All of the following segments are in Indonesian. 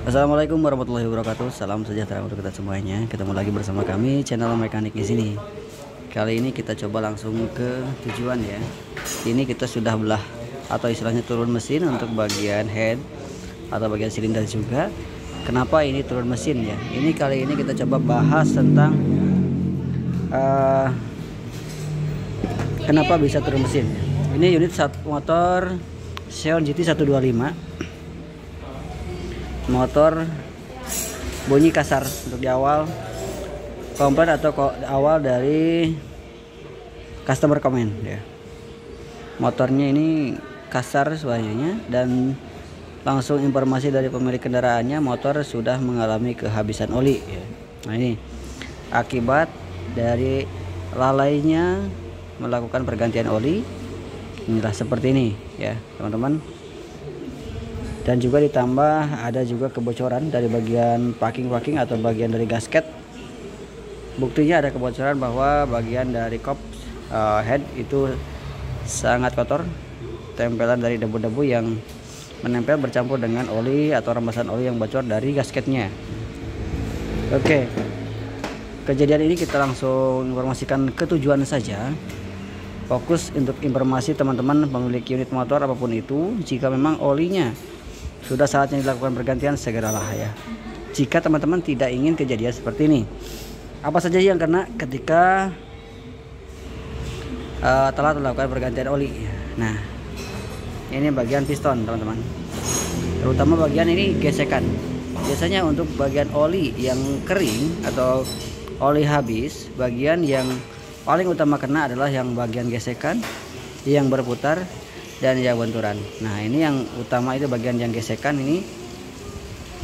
Assalamualaikum warahmatullahi wabarakatuh. Salam sejahtera untuk kita semuanya. Ketemu lagi bersama kami channel mekanik di sini. Kali ini kita coba langsung ke tujuan ya. Ini kita sudah belah atau istilahnya turun mesin untuk bagian head atau bagian silinder juga. Kenapa ini turun mesin ya? Ini kali ini kita coba bahas tentang kenapa bisa turun mesin. Ini unit motor Xeon GT 125. Motor bunyi kasar untuk di awal komplain atau awal dari customer comment ya. Motornya ini kasar suaranya dan langsung informasi dari pemilik kendaraannya motor sudah mengalami kehabisan oli ya. Nah ini akibat dari lalainya melakukan pergantian oli. Inilah seperti ini ya teman-teman. Dan juga ditambah ada juga kebocoran dari bagian packing atau bagian dari gasket. Buktinya ada kebocoran bahwa bagian dari kop head itu sangat kotor, tempelan dari debu-debu yang menempel bercampur dengan oli atau rembesan oli yang bocor dari gasketnya. Oke, kejadian ini kita langsung informasikan ke tujuan saja. Fokus untuk informasi teman-teman pemilik unit motor apapun itu, jika memang olinya sudah saatnya dilakukan pergantian, segeralah ya. Jika teman-teman tidak ingin kejadian seperti ini, apa saja yang kena ketika telah melakukan pergantian oli. Nah, ini bagian piston teman-teman, terutama bagian ini gesekan. Biasanya untuk bagian oli yang kering atau oli habis, bagian yang paling utama kena adalah yang bagian gesekan, yang berputar dan yang benturan. Nah ini yang utama, itu bagian yang gesekan ini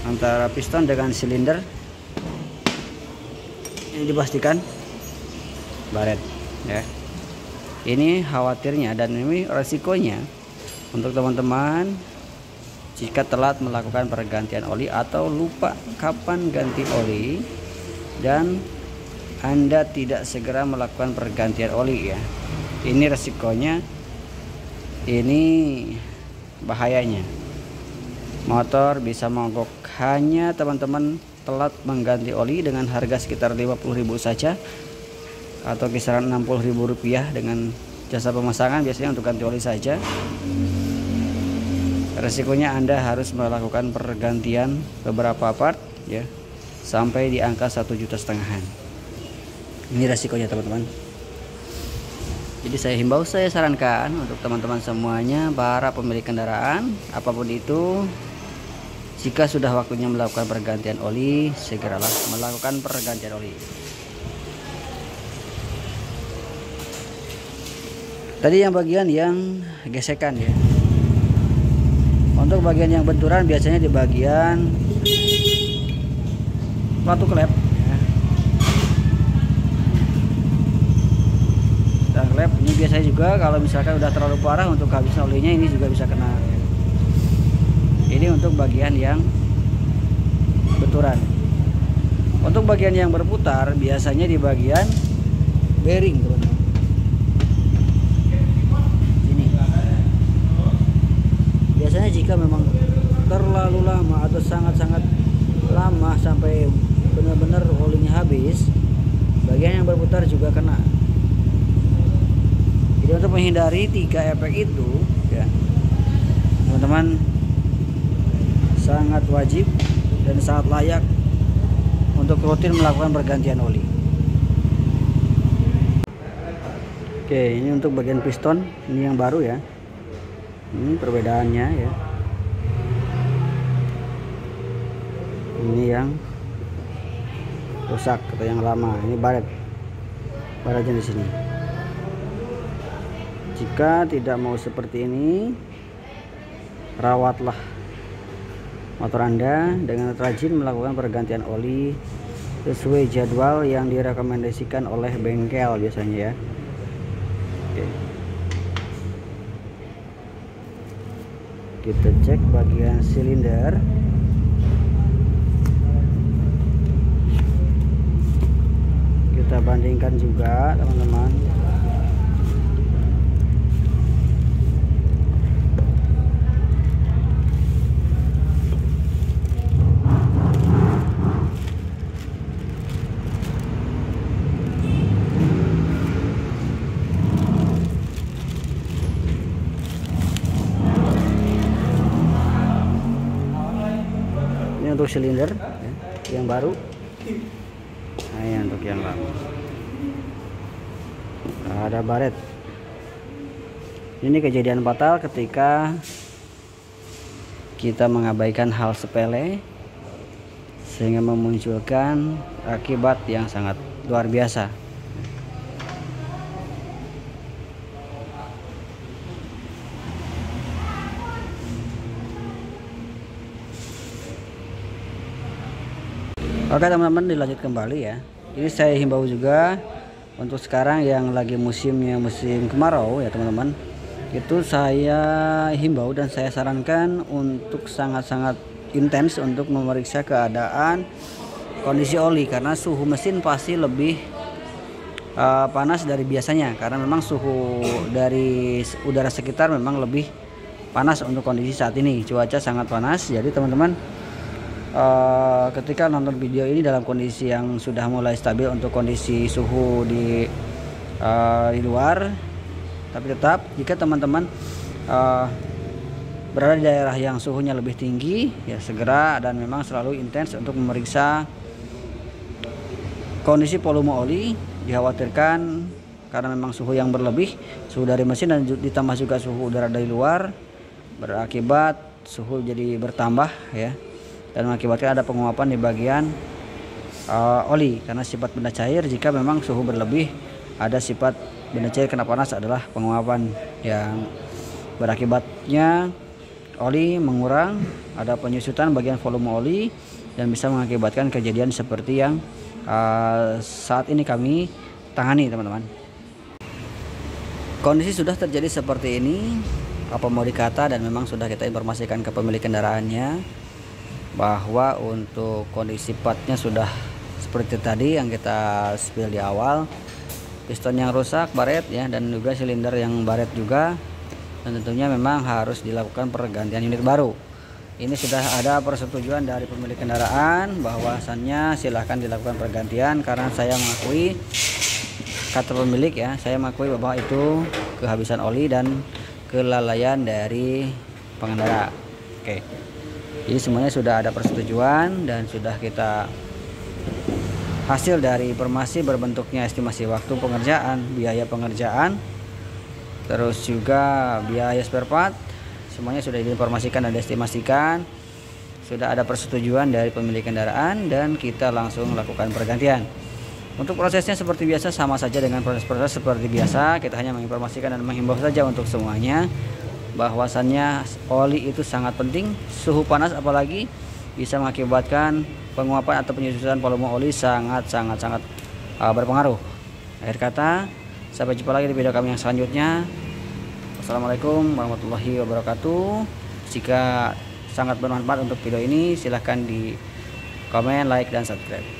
antara piston dengan silinder. Ini dipastikan baret ya. Ini khawatirnya dan ini resikonya untuk teman-teman jika telat melakukan pergantian oli atau lupa kapan ganti oli dan Anda tidak segera melakukan pergantian oli ya. Ini resikonya, ini bahayanya. Motor bisa mogok hanya teman-teman telat mengganti oli dengan harga sekitar 50.000 saja atau kisaran 60.000 rupiah dengan jasa pemasangan biasanya untuk ganti oli saja. Resikonya Anda harus melakukan pergantian beberapa part ya, sampai di angka 1,5 juta. Ini resikonya teman-teman. Jadi saya sarankan untuk teman-teman semuanya, para pemilik kendaraan apapun itu, jika sudah waktunya melakukan pergantian oli, segeralah melakukan pergantian oli. Tadi yang bagian yang gesekan ya. Untuk bagian yang benturan biasanya di bagian patu klep. Klep ini biasanya juga kalau misalkan udah terlalu parah untuk kehabisan olinya, ini juga bisa kena. Ini untuk bagian yang benturan. Untuk bagian yang berputar biasanya di bagian bearing teman-teman. Ini biasanya jika memang terlalu lama atau sangat-sangat lama sampai benar-benar olinya habis, bagian yang berputar juga kena. Jadi untuk menghindari 3 efek itu ya teman-teman, sangat wajib dan sangat layak untuk rutin melakukan pergantian oli. Oke, ini untuk bagian piston, ini yang baru ya. Ini perbedaannya ya. Ini yang rusak atau yang lama, ini baretnya di sini. Jika tidak mau seperti ini, rawatlah motor Anda dengan rajin melakukan pergantian oli sesuai jadwal yang direkomendasikan oleh bengkel biasanya ya. Oke. Kita cek bagian silinder. Kita bandingkan juga teman-teman. Ini untuk silinder ya, yang baru. Nah, ini untuk yang lama. Ada baret. Ini kejadian fatal ketika kita mengabaikan hal sepele sehingga memunculkan akibat yang sangat luar biasa. Oke teman-teman, dilanjut kembali ya. Ini saya himbau juga untuk sekarang yang lagi musimnya musim kemarau ya teman-teman. Itu saya himbau dan saya sarankan untuk sangat-sangat intens untuk memeriksa keadaan kondisi oli, karena suhu mesin pasti lebih panas dari biasanya, karena memang suhu dari udara sekitar memang lebih panas untuk kondisi saat ini. Cuaca sangat panas, jadi teman-teman ketika nonton video ini dalam kondisi yang sudah mulai stabil untuk kondisi suhu di luar, tapi tetap jika teman-teman berada di daerah yang suhunya lebih tinggi ya segera dan memang selalu intens untuk memeriksa kondisi volume oli. Dikhawatirkan karena memang suhu yang berlebih, suhu dari mesin dan ditambah juga suhu udara dari luar, berakibat suhu jadi bertambah ya, dan mengakibatkan ada penguapan di bagian oli, karena sifat benda cair jika memang suhu berlebih ada sifat benda cair kena panas adalah penguapan, yang berakibatnya oli mengurang, ada penyusutan bagian volume oli dan bisa mengakibatkan kejadian seperti yang saat ini kami tangani teman-teman. Kondisi sudah terjadi seperti ini, apa mau dikata, dan memang sudah kita informasikan ke pemilik kendaraannya bahwa untuk kondisi partnya sudah seperti tadi yang kita spill di awal. Piston yang rusak, baret ya, dan juga silinder yang baret juga, dan tentunya memang harus dilakukan pergantian unit baru. Ini sudah ada persetujuan dari pemilik kendaraan bahwasannya silahkan dilakukan pergantian, karena saya mengakui, kata pemilik ya, saya mengakui bahwa itu kehabisan oli dan kelalaian dari pengendara. Oke, jadi semuanya sudah ada persetujuan dan sudah kita hasil dari informasi berbentuknya estimasi waktu pengerjaan, biaya pengerjaan, terus juga biaya spare part, semuanya sudah diinformasikan dan diestimasikan. Sudah ada persetujuan dari pemilik kendaraan dan kita langsung lakukan pergantian. Untuk prosesnya seperti biasa, sama saja dengan proses-proses seperti biasa. Kita hanya menginformasikan dan menghimbau saja untuk semuanya bahwasannya oli itu sangat penting. Suhu panas apalagi bisa mengakibatkan penguapan atau penyusutan volume oli sangat berpengaruh. Akhir kata, sampai jumpa lagi di video kami yang selanjutnya. Wassalamualaikum warahmatullahi wabarakatuh. Jika sangat bermanfaat untuk video ini, silahkan di komen, like, dan subscribe.